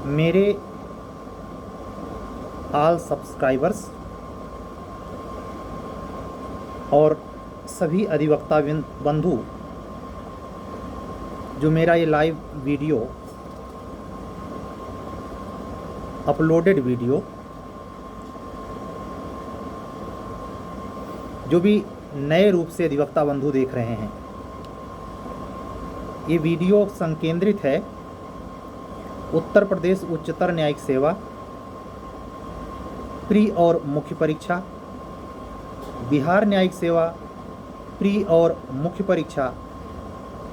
मेरे all subscribers और सभी अधिवक्ता बंधु जो मेरा ये लाइव वीडियो अपलोडेड वीडियो जो भी नए रूप से अधिवक्ता बंधु देख रहे हैं, ये वीडियो संकेंद्रित है उत्तर प्रदेश उच्चतर न्यायिक सेवा प्री और मुख्य परीक्षा, बिहार न्यायिक सेवा प्री और मुख्य परीक्षा,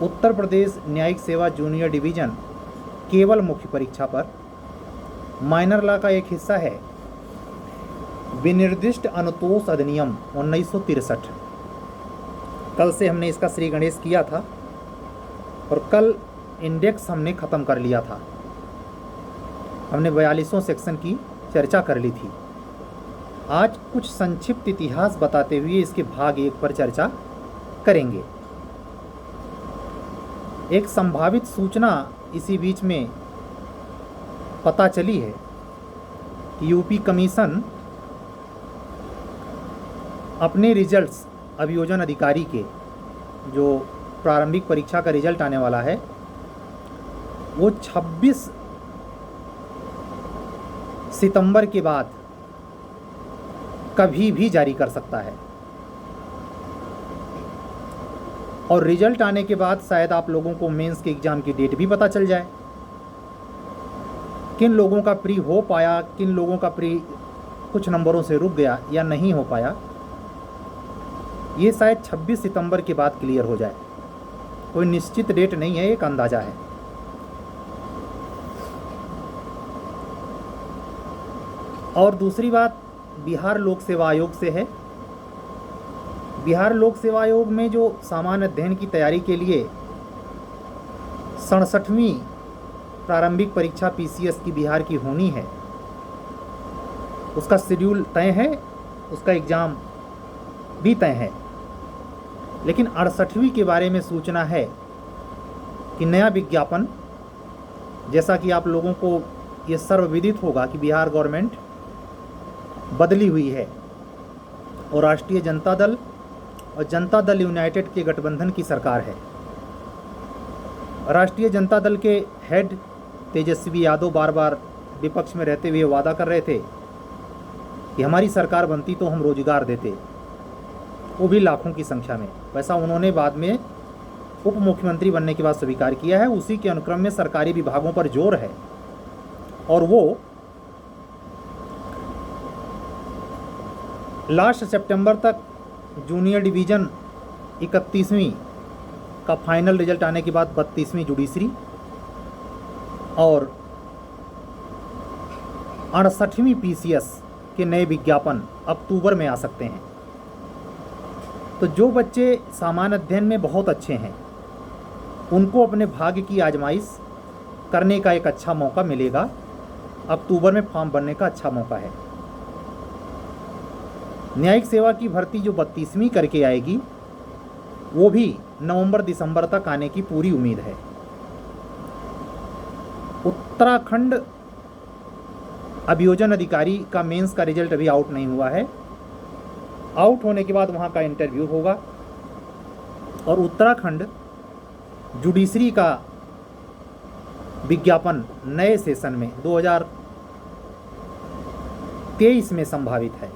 उत्तर प्रदेश न्यायिक सेवा जूनियर डिवीज़न केवल मुख्य परीक्षा पर माइनर लॉ का एक हिस्सा है विनिर्दिष्ट अनुतोष अधिनियम 1963। कल से हमने इसका श्री गणेश किया था और कल इंडेक्स हमने ख़त्म कर लिया था। हमने 42 सेक्शन की चर्चा कर ली थी। आज कुछ संक्षिप्त इतिहास बताते हुए इसके भाग 1 पर चर्चा करेंगे। एक संभावित सूचना इसी बीच में पता चली है कि यूपी कमीशन अपने रिजल्ट्स अभियोजन अधिकारी के जो प्रारंभिक परीक्षा का रिजल्ट आने वाला है वो 26 सितंबर के बाद कभी भी जारी कर सकता है और रिजल्ट आने के बाद शायद आप लोगों को मेंस के एग्ज़ाम की डेट भी पता चल जाए। किन लोगों का प्री हो पाया, किन लोगों का प्री कुछ नंबरों से रुक गया या नहीं हो पाया, ये शायद 26 सितंबर के बाद क्लियर हो जाए। कोई निश्चित डेट नहीं है, एक अंदाज़ा है। और दूसरी बात बिहार लोक सेवा आयोग से है। बिहार लोक सेवा आयोग में जो सामान्य अध्ययन की तैयारी के लिए 67वीं प्रारंभिक परीक्षा पीसीएस की बिहार की होनी है, उसका शेड्यूल तय है, उसका एग्ज़ाम भी तय है। लेकिन 68वीं के बारे में सूचना है कि नया विज्ञापन, जैसा कि आप लोगों को ये सर्वविदित होगा कि बिहार गवर्नमेंट बदली हुई है और राष्ट्रीय जनता दल और जनता दल यूनाइटेड के गठबंधन की सरकार है। राष्ट्रीय जनता दल के हेड तेजस्वी यादव बार बार विपक्ष में रहते हुए वादा कर रहे थे कि हमारी सरकार बनती तो हम रोजगार देते, वो भी लाखों की संख्या में। वैसा उन्होंने बाद में उप मुख्यमंत्री बनने के बाद स्वीकार किया है। उसी के अनुक्रम में सरकारी विभागों पर जोर है और वो लास्ट सितंबर तक जूनियर डिवीज़न 31वीं का फाइनल रिजल्ट आने के बाद 32वीं जुडिशरी और 68वीं पीसीएस के नए विज्ञापन अक्टूबर में आ सकते हैं। तो जो बच्चे सामान्य अध्ययन में बहुत अच्छे हैं उनको अपने भाग्य की आजमाइश करने का एक अच्छा मौका मिलेगा। अक्टूबर में फॉर्म भरने का अच्छा मौका है। न्यायिक सेवा की भर्ती जो 32वीं करके आएगी वो भी नवंबर दिसंबर तक आने की पूरी उम्मीद है। उत्तराखंड अभियोजन अधिकारी का मेंस का रिजल्ट अभी आउट नहीं हुआ है। आउट होने के बाद वहाँ का इंटरव्यू होगा और उत्तराखंड जुडिशरी का विज्ञापन नए सेशन में 2023 में संभावित है।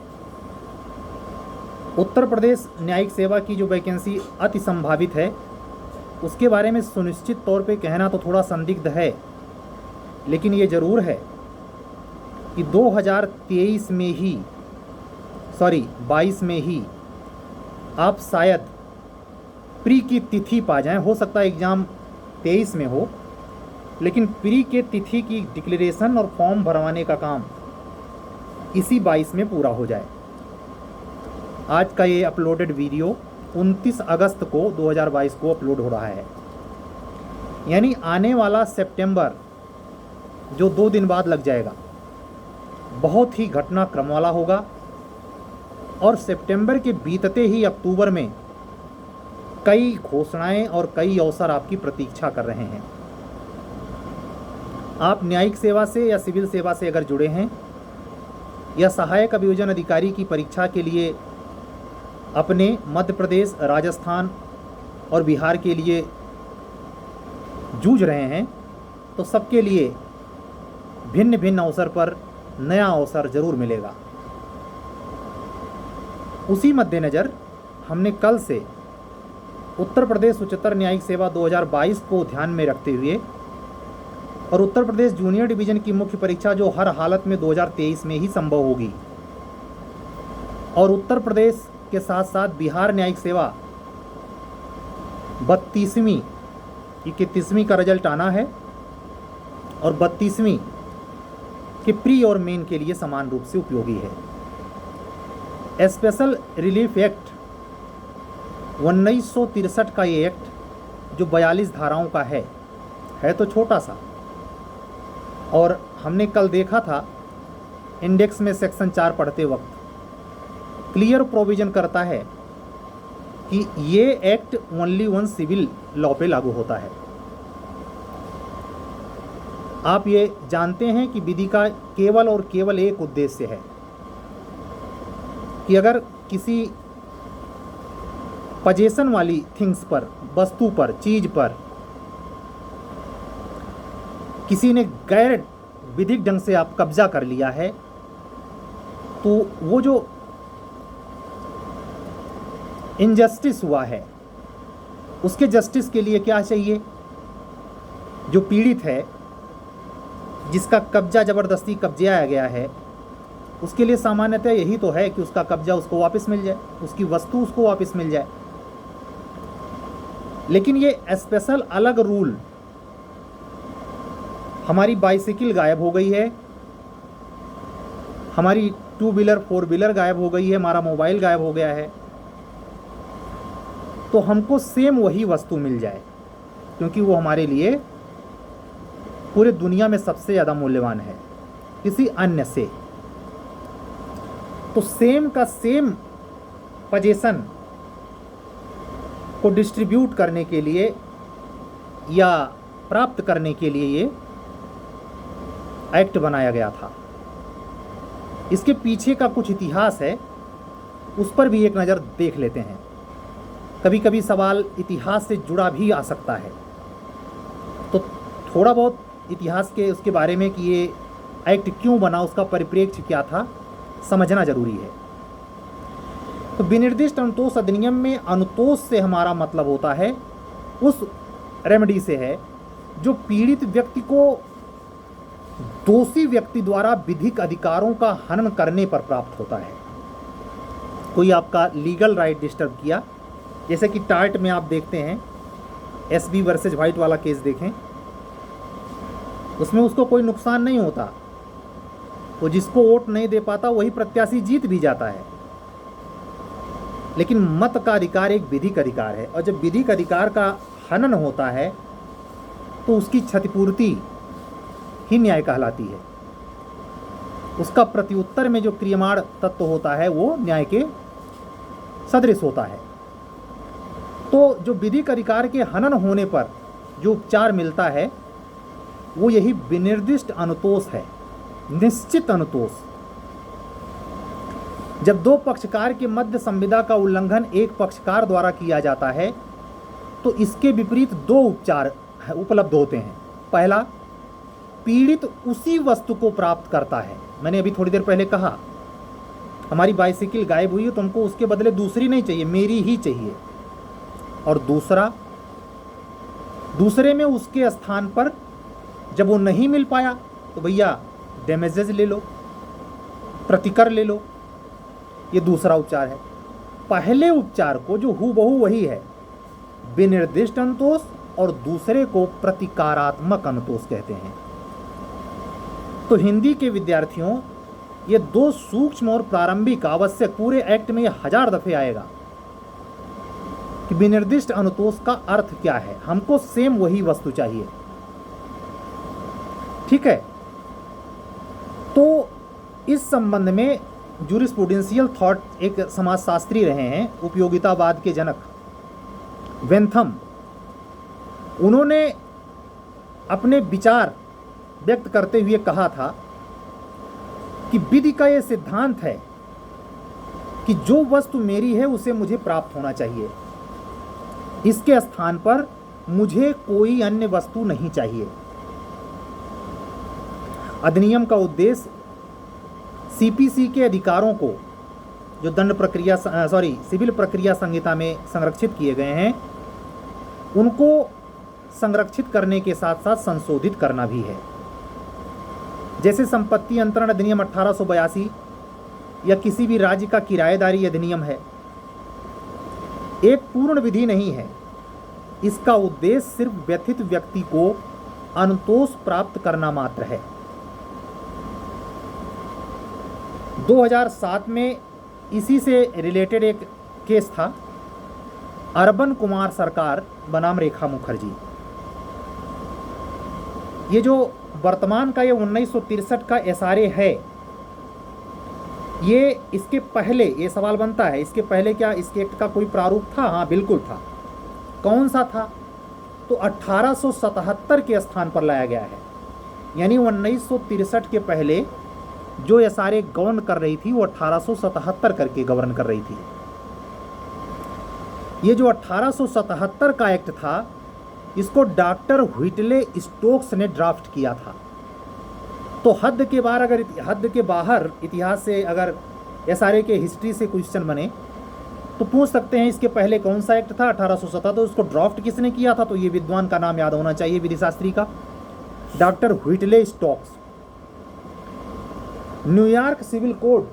उत्तर प्रदेश न्यायिक सेवा की जो वैकेंसी अति संभावित है उसके बारे में सुनिश्चित तौर पे कहना तो थोड़ा संदिग्ध है, लेकिन ये ज़रूर है कि 2023 में ही 22 में ही आप शायद प्री की तिथि पा जाएं। हो सकता है एग्ज़ाम 23 में हो, लेकिन प्री के तिथि की डिक्लेरेशन और फॉर्म भरवाने का काम इसी 22 में पूरा हो जाए। आज का ये अपलोडेड वीडियो 29 अगस्त को 2022 को अपलोड हो रहा है, यानी आने वाला सितंबर जो 2 दिन बाद लग जाएगा बहुत ही घटनाक्रम वाला होगा और सितंबर के बीतते ही अक्टूबर में कई घोषणाएं और कई अवसर आपकी प्रतीक्षा कर रहे हैं। आप न्यायिक सेवा से या सिविल सेवा से अगर जुड़े हैं या सहायक अभियोजन अधिकारी की परीक्षा के लिए अपने मध्य प्रदेश, राजस्थान और बिहार के लिए जूझ रहे हैं, तो सबके लिए भिन्न भिन्न अवसर पर नया अवसर जरूर मिलेगा। उसी मद्देनज़र हमने कल से उत्तर प्रदेश उच्चतर न्यायिक सेवा 2022 को ध्यान में रखते हुए और उत्तर प्रदेश जूनियर डिवीज़न की मुख्य परीक्षा जो हर हालत में 2023 में ही संभव होगी, और उत्तर प्रदेश के साथ साथ बिहार न्यायिक सेवा 32वीं 31वीं का रिजल्ट आना है और 32वीं के प्री और मेन के लिए समान रूप से उपयोगी है। स्पेशल रिलीफ एक्ट 1963 का ये एक्ट जो 42 धाराओं का है तो छोटा सा, और हमने कल देखा था इंडेक्स में सेक्शन 4 पढ़ते वक्त क्लियर प्रोविज़न करता है कि ये act only one civil law पे लागू होता है। आप ये जानते हैं कि विधि का केवल और केवल एक उद्देश्य है कि अगर किसी पजेशन वाली थिंग्स पर, वस्तु पर, चीज पर किसी ने गैर विधिक ढंग से आप कब्जा कर लिया है, तो वो जो इनजस्टिस हुआ है उसके जस्टिस के लिए क्या चाहिए? जो पीड़ित है, जिसका कब्जा ज़बरदस्ती कब्जाया गया है, उसके लिए सामान्यतः यही तो है कि उसका कब्जा उसको वापस मिल जाए, उसकी वस्तु उसको वापस मिल जाए। लेकिन ये स्पेशल अलग रूल, हमारी बाइसिकल गायब हो गई है, हमारी 2 व्हीलर 4 व्हीलर गायब हो गई है, हमारा मोबाइल गायब हो गया है, तो हमको सेम वही वस्तु मिल जाए, क्योंकि वो हमारे लिए पूरे दुनिया में सबसे ज़्यादा मूल्यवान है किसी अन्य से। तो सेम का सेम पजेशन को डिस्ट्रीब्यूट करने के लिए या प्राप्त करने के लिए ये एक्ट बनाया गया था। इसके पीछे का कुछ इतिहास है, उस पर भी एक नज़र देख लेते हैं। कभी कभी सवाल इतिहास से जुड़ा भी आ सकता है, तो थोड़ा बहुत इतिहास के उसके बारे में कि ये एक्ट क्यों बना, उसका परिप्रेक्ष्य क्या था, समझना जरूरी है। तो विनिर्दिष्ट अनुतोष अधिनियम में अनुतोष से हमारा मतलब होता है उस रेमेडी से है जो पीड़ित व्यक्ति को दोषी व्यक्ति द्वारा विधिक अधिकारों का हनन करने पर प्राप्त होता है। कोई आपका लीगल राइट डिस्टर्ब किया, जैसे कि टार्ट में आप देखते हैं एसबी वर्सेज वाइट वाला केस देखें, उसमें उसको कोई नुकसान नहीं होता, वो जिसको वोट नहीं दे पाता वही प्रत्याशी जीत भी जाता है। लेकिन मत का अधिकार एक विधिक अधिकार है, और जब विधिक अधिकार का हनन होता है तो उसकी क्षतिपूर्ति ही न्याय कहलाती है। उसका प्रत्युत्तर में जो क्रियमाण तत्व होता है वो न्याय के सदृश होता है। तो जो विधिक अधिकार के हनन होने पर जो उपचार मिलता है वो यही विनिर्दिष्ट अनुतोष है, निश्चित अनुतोष। जब दो पक्षकार के मध्य संविदा का उल्लंघन एक पक्षकार द्वारा किया जाता है तो इसके विपरीत 2 उपचार उपलब्ध होते हैं। पहला, पीड़ित उसी वस्तु को प्राप्त करता है। मैंने अभी थोड़ी देर पहले कहा हमारी बाइसिकल गायब हुई है तो हमको उसके बदले दूसरी नहीं चाहिए, मेरी ही चाहिए। और दूसरे में उसके स्थान पर जब वो नहीं मिल पाया तो भैया डैमेजेस ले लो, प्रतिकर ले लो, ये दूसरा उपचार है। पहले उपचार को जो हूबहू वही है विनिर्दिष्ट अनुतोष, और दूसरे को प्रतिकारात्मक अनुतोष कहते हैं। तो हिंदी के विद्यार्थियों, ये 2 सूक्ष्म और प्रारंभिक आवश्यक, पूरे एक्ट में 1000 दफे आएगा कि विनिर्दिष्ट अनुतोष का अर्थ क्या है। हमको सेम वही वस्तु चाहिए, ठीक है। तो इस संबंध में जूरिस्प्रूडेंशियल थॉट एक समाजशास्त्री रहे हैं, उपयोगितावाद के जनक बेंथम, उन्होंने अपने विचार व्यक्त करते हुए कहा था कि विधि का ये सिद्धांत है कि जो वस्तु मेरी है उसे मुझे प्राप्त होना चाहिए, इसके स्थान पर मुझे कोई अन्य वस्तु नहीं चाहिए। अधिनियम का उद्देश्य सीपीसी के अधिकारों को जो सिविल प्रक्रिया संहिता में संरक्षित किए गए हैं उनको संरक्षित करने के साथ साथ संशोधित करना भी है। जैसे संपत्ति अंतरण अधिनियम 1882 या किसी भी राज्य का किराएदारी अधिनियम है, एक पूर्ण विधि नहीं है। इसका उद्देश्य सिर्फ व्यथित व्यक्ति को अनुतोष प्राप्त करना मात्र है। 2007 में इसी से रिलेटेड एक केस था, अर्बन कुमार सरकार बनाम रेखा मुखर्जी। ये जो वर्तमान का ये 1963 का एसआरए है, ये इसके पहले, ये सवाल बनता है, इसके पहले क्या इसके एक्ट का कोई प्रारूप था? हाँ, बिल्कुल था। कौन सा था? तो 1877 के स्थान पर लाया गया है। यानी 1963 के पहले जो एसआरए गवर्न कर रही थी वो 1877 करके गवर्न कर रही थी। ये जो 1877 का एक्ट था, इसको डॉक्टर व्हिटले स्टोक्स ने ड्राफ्ट किया था। तो हद के बाहर इतिहास से अगर एसआरए के हिस्ट्री से क्वेश्चन बने तो पूछ सकते हैं इसके पहले कौन सा एक्ट था 1877, तो उसको ड्राफ्ट किसने किया था? तो ये विद्वान का नाम याद होना चाहिए, विधि शास्त्री का, doctor Whitley Stokes. New York civil code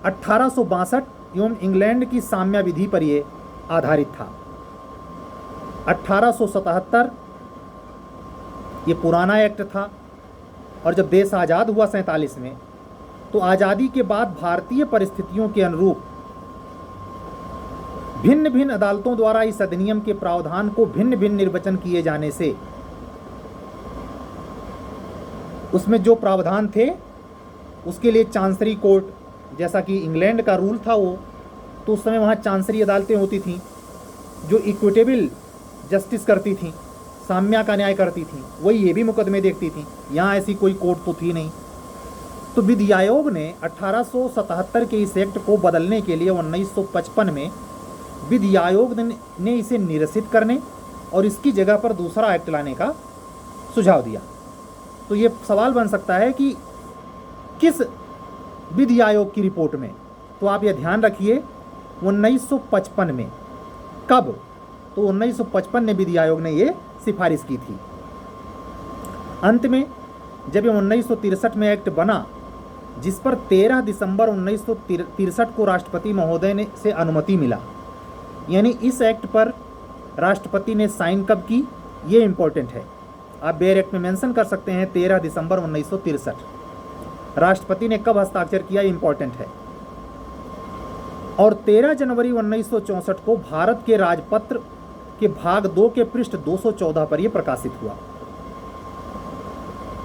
1862 एवं इंग्लैंड की साम्य विधि पर यह आधारित था। 1877 ये पुराना एक्ट था, और जब देश आज़ाद हुआ 47 में, तो आज़ादी के बाद भारतीय परिस्थितियों के अनुरूप भिन्न भिन्न अदालतों द्वारा इस अधिनियम के प्रावधान को भिन्न भिन्न निर्वचन किए जाने से उसमें जो प्रावधान थे उसके लिए चांसरी कोर्ट, जैसा कि इंग्लैंड का रूल था वो, तो उस समय वहाँ चांसरी अदालतें होती थीं जो इक्विटेबल जस्टिस करती थीं, साम्या का न्याय करती थीं, वही ये भी मुकदमे देखती थीं। यहाँ ऐसी कोई कोर्ट तो थी नहीं। तो विधि आयोग ने 1877 के इस एक्ट को बदलने के लिए 1955 में विधि आयोग ने इसे निरसित करने और इसकी जगह पर दूसरा एक्ट लाने का सुझाव दिया। तो ये सवाल बन सकता है कि किस विधि आयोग की रिपोर्ट में? तो आप ये ध्यान रखिए 1955 में। कब? तो 1955 में विधि आयोग ने ये सिफारिश की थी। अंत में जब ये 1963 में एक्ट बना, जिस पर 13 दिसंबर 1963 को राष्ट्रपति महोदय ने से अनुमति मिला, यानी इस एक्ट पर राष्ट्रपति ने साइन कब की, ये इम्पोर्टेंट है। आप बेयर एक्ट में मेंशन कर सकते हैं 13 दिसंबर 1963। राष्ट्रपति ने कब हस्ताक्षर किया, इम्पोर्टेंट है। और 13 जनवरी 1964 को भारत के राजपत्र के भाग 2 के पृष्ठ 214 पर यह प्रकाशित हुआ।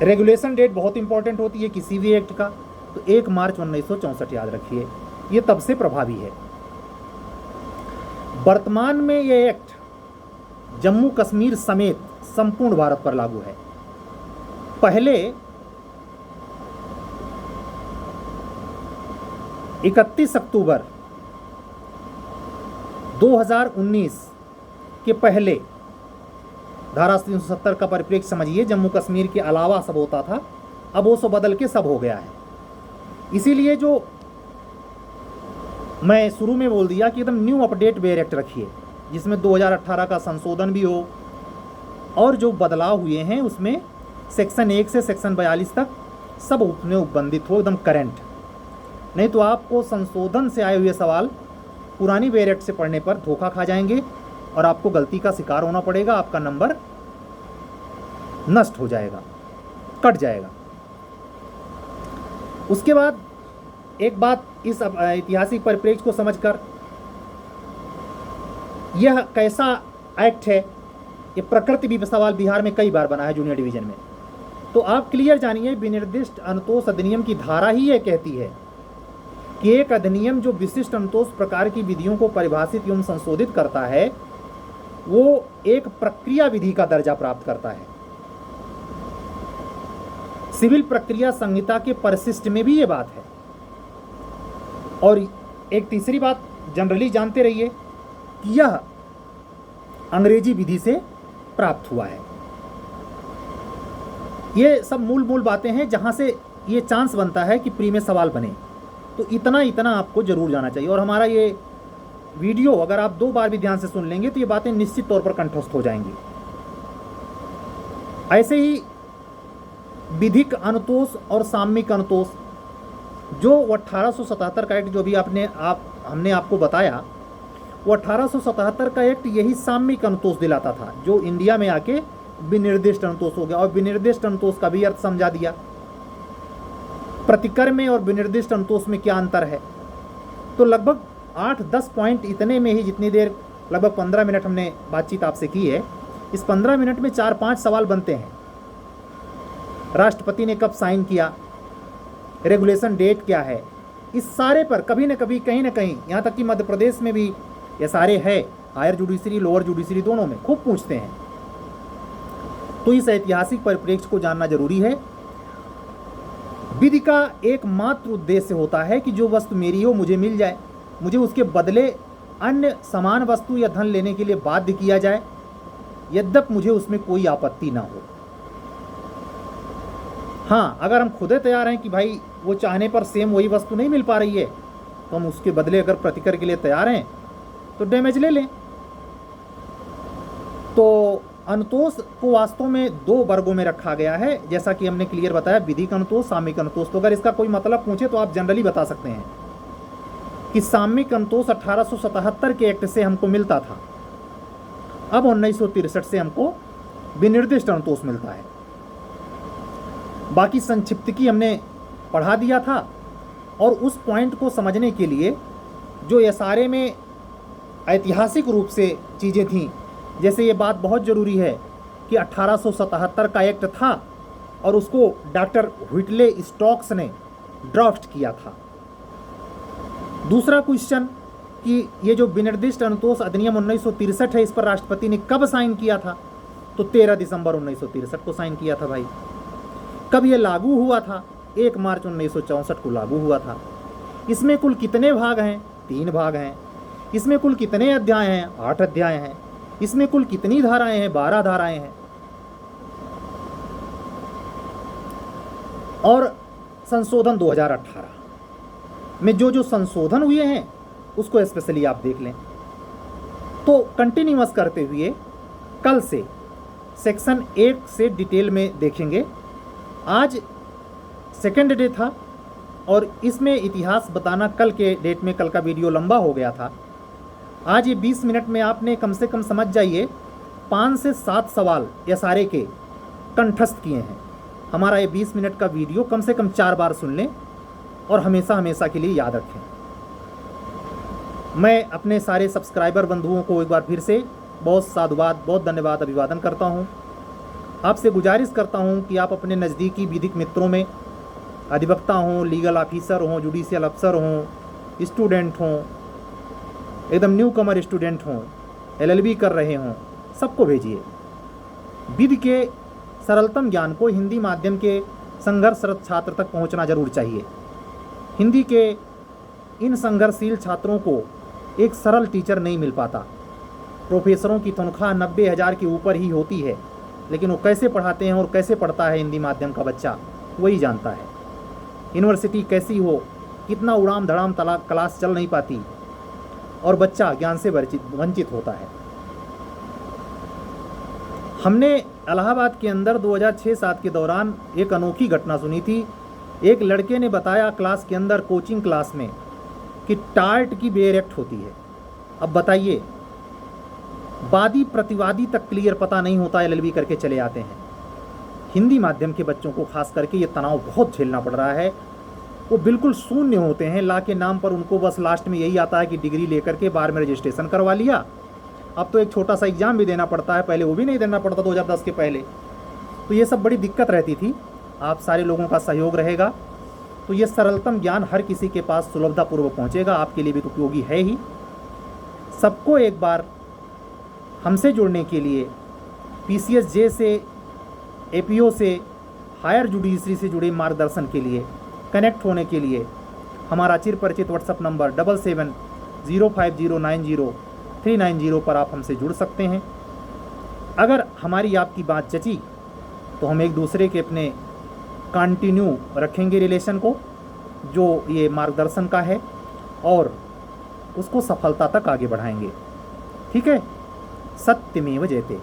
रेगुलेशन डेट बहुत इंपॉर्टेंट होती है किसी भी एक्ट का, तो 1 मार्च 1964 याद रखिए, ये तब से प्रभावी है। वर्तमान में यह एक्ट जम्मू कश्मीर समेत संपूर्ण भारत पर लागू है। पहले 31 अक्टूबर 2019 के पहले धारा 370 का परिप्रेक्ष्य समझिए, जम्मू कश्मीर के अलावा सब होता था, अब वो सब बदल के सब हो गया है। इसीलिए जो मैं शुरू में बोल दिया कि एकदम न्यू अपडेट बेयर एक्ट रखिए, जिसमें 2018 का संशोधन भी हो और जो बदलाव हुए हैं उसमें सेक्शन 1 से सेक्शन 42 तक सब उसमें उपबंधित हो, एकदम करंट। नहीं तो आपको संशोधन से आए हुए सवाल पुरानी बेयर एक्ट से पढ़ने पर धोखा खा जाएंगे और आपको गलती का शिकार होना पड़ेगा, आपका नंबर नष्ट हो जाएगा, कट जाएगा। उसके बाद एक बात इस ऐतिहासिक परिप्रेक्ष्य को समझकर, यह कैसा एक्ट है, ये प्रकृति भी सवाल बिहार में कई बार बना है जूनियर डिवीजन में। तो आप क्लियर जानिए, विनिर्दिष्ट अनुतोष अधिनियम की धारा ही यह कहती है कि एक अधिनियम जो विशिष्ट अनुतोष प्रकार की विधियों को परिभाषित एवं संशोधित करता है, वो एक प्रक्रिया विधि का दर्जा प्राप्त करता है। सिविल प्रक्रिया संहिता के परिशिष्ट में भी ये बात है। और एक तीसरी बात जनरली जानते रहिए कि यह अंग्रेजी विधि से प्राप्त हुआ है। ये सब मूल बातें हैं जहां से ये चांस बनता है कि प्री में सवाल बने। तो इतना आपको जरूर जाना चाहिए। और हमारा ये वीडियो अगर आप 2 बार भी ध्यान से सुन लेंगे तो ये बातें निश्चित तौर पर कंठस्थ हो जाएंगी। ऐसे ही विधिक अनुतोष और सामयिक अनुतोष, जो 1877 का एक्ट जो भी हमने आपको बताया, वो 1877 का एक्ट यही सामयिक अनुतोष दिलाता था, जो इंडिया में आके विनिर्दिष्ट अनुतोष हो गया। और विनिर्दिष्ट अनुतोष का भी अर्थ समझा दिया। प्रतिकर में और विनिर्दिष्ट अनुतोष में क्या अंतर है। तो लगभग 8-10 पॉइंट इतने में ही, जितनी देर लगभग 15 मिनट हमने बातचीत आपसे की है, इस 15 मिनट में 4-5 सवाल बनते हैं। राष्ट्रपति ने कब साइन किया, रेगुलेशन डेट क्या है, इस सारे पर कभी न कभी कहीं न कहीं, यहाँ तक कि मध्य प्रदेश में भी ये सारे है, हायर जुडिशरी लोअर जुडिशरी दोनों में खूब पूछते हैं। तो इस ऐतिहासिक परिप्रेक्ष्य को जानना जरूरी है। विधि का एकमात्र उद्देश्य होता है कि जो वस्तु मेरी हो मुझे मिल जाए, मुझे उसके बदले अन्य समान वस्तु या धन लेने के लिए बाध्य किया जाए, यद्यपि मुझे उसमें कोई आपत्ति ना हो। हाँ, अगर हम खुदे तैयार हैं कि भाई वो चाहने पर सेम वही वस्तु नहीं मिल पा रही है, तो हम उसके बदले अगर प्रतिकर के लिए तैयार हैं तो डैमेज ले लें। तो अनुतोष को वास्तव में 2 वर्गों में रखा गया है, जैसा कि हमने क्लियर बताया, विधिक अनुतोष, सामयिक अनुतोष। तो अगर इसका कोई मतलब पूछे तो आप जनरली बता सकते हैं कि सामयिक अनुतोष 1877 के एक्ट से हमको मिलता था, अब 1963 से हमको विनिर्दिष्ट अनुतोष मिलता है। बाकी संक्षिप्त की हमने पढ़ा दिया था। और उस पॉइंट को समझने के लिए जो एसआरए में ऐतिहासिक रूप से चीज़ें थीं, जैसे ये बात बहुत ज़रूरी है कि 1877 का एक्ट था और उसको डॉक्टर व्हिटले स्टोक्स ने ड्राफ्ट किया था। दूसरा क्वेश्चन कि ये जो विनिर्दिष्ट अनुतोष अधिनियम 1963 है, इस पर राष्ट्रपति ने कब साइन किया था, तो 13 दिसंबर 1963 को साइन किया था भाई। कब ये लागू हुआ था, 1 मार्च 1964 को लागू हुआ था। इसमें कुल कितने भाग हैं, 3 भाग हैं। इसमें कुल कितने अध्याय हैं, 8 अध्याय हैं। इसमें कुल कितनी धाराएं हैं, 12 धाराएं हैं। और संशोधन 2018 में जो संशोधन हुए हैं उसको स्पेशली आप देख लें। तो कंटिन्यूअस करते हुए कल से सेक्शन 1 से डिटेल में देखेंगे। आज सेकेंड डे था और इसमें इतिहास बताना कल के डेट में, कल का वीडियो लंबा हो गया था। आज ये 20 मिनट में आपने कम से कम समझ जाइए 5 से 7 सवाल या सारे के कंठस्थ किए हैं। हमारा ये 20 मिनट का वीडियो कम से कम 4 बार सुन लें और हमेशा के लिए याद रखें। मैं अपने सारे सब्सक्राइबर बंधुओं को एक बार फिर से बहुत साधुवाद, बहुत धन्यवाद, अभिवादन करता हूँ। आपसे गुजारिश करता हूँ कि आप अपने नज़दीकी विधिक मित्रों में, अधिवक्ता हों, लीगल ऑफिसर हों, जुडिशियल अफसर हों, स्टूडेंट हों, एकदम न्यू कमर स्टूडेंट हों, LLB कर रहे हों, सबको भेजिए। विधि के सरलतम ज्ञान को हिंदी माध्यम के संघर्षरत छात्र तक पहुंचना जरूर चाहिए। हिंदी के इन संघर्षशील छात्रों को एक सरल टीचर नहीं मिल पाता। प्रोफेसरों की तनख्वाह 90,000 के ऊपर ही होती है, लेकिन वो कैसे पढ़ाते हैं और कैसे पढ़ता है हिंदी माध्यम का बच्चा, वही जानता है। यूनिवर्सिटी कैसी हो, कितना उड़ाम धड़ाम क्लास चल नहीं पाती और बच्चा ज्ञान से वंचित होता है। हमने इलाहाबाद के अंदर 2006-07 के दौरान एक अनोखी घटना सुनी थी। एक लड़के ने बताया क्लास के अंदर, कोचिंग क्लास में, कि टार्ट की बेयर एक्ट होती है। अब बताइए, वादी प्रतिवादी तक क्लियर पता नहीं होता, LLB करके चले आते हैं। हिंदी माध्यम के बच्चों को खास करके ये तनाव बहुत झेलना पड़ रहा है। वो बिल्कुल शून्य होते हैं, ला के नाम पर उनको बस लास्ट में यही आता है कि डिग्री लेकर के बार में रजिस्ट्रेशन करवा लिया। अब तो एक छोटा सा एग्ज़ाम भी देना पड़ता है, पहले वो भी नहीं देना पड़ता 2010 के पहले। तो ये सब बड़ी दिक्कत रहती थी। आप सारे लोगों का सहयोग रहेगा तो ये सरलतम ज्ञान हर किसी के पास सुलभतापूर्वक पहुँचेगा। आपके लिए भी तो उपयोगी है ही। सबको एक बार हमसे जुड़ने के लिए PCSJ से, APO से, हायर जुडिशरी से जुड़े मार्गदर्शन के लिए, कनेक्ट होने के लिए हमारा चिर परिचित व्हाट्सअप नंबर 7705090390 पर आप हमसे जुड़ सकते हैं। अगर हमारी आपकी बात जची तो हम एक दूसरे के अपने कंटिन्यू रखेंगे रिलेशन को, जो ये मार्गदर्शन का है, और उसको सफलता तक आगे बढ़ाएंगे। ठीक है, सत्यमेव जयते।